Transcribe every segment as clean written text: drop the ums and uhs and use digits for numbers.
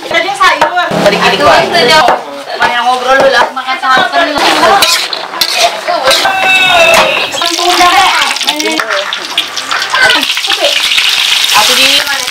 Tadi sayur. Tadi gini gua. Banyak ngobrol dulu lah makan santan. Aku di mana?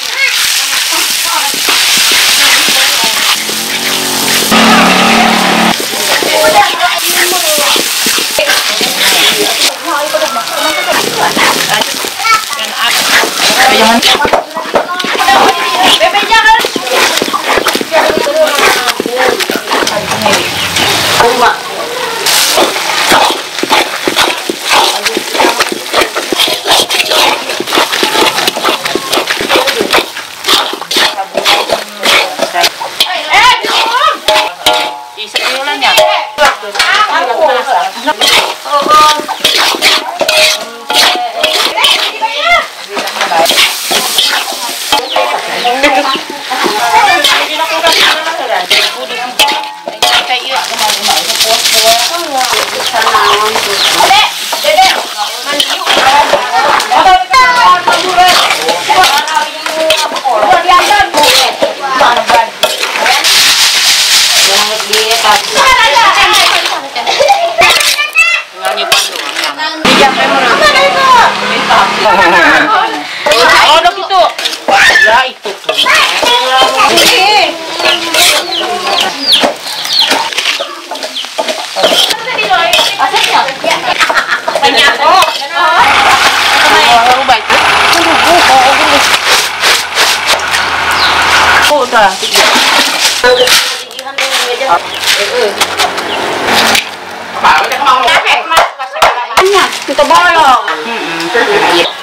Kita bolong.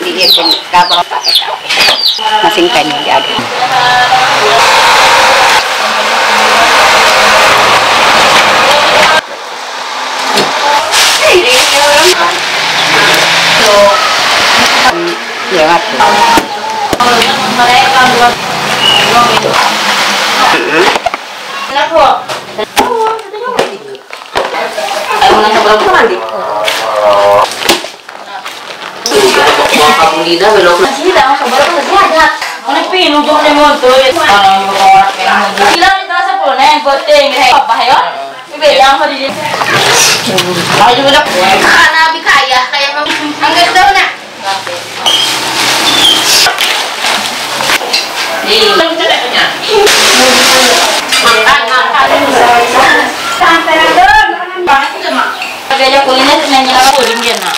Diikin kabel pakai masing kain diaduk. Jangan. Mereka buat kenapa? Ayo nang seberapa mandi? Kamu Dina belum masih dah seberapa masih ada. Mana pin ujungnya motor ya. Bilang di kelas 10 nih goteng apa ya? Bilang kau di sini. Mau juga dah. Karena abi kaya kayak angkat tahu nak. Sampai ada banget cuma. Kerja kuliner nanya apa pun dia nak.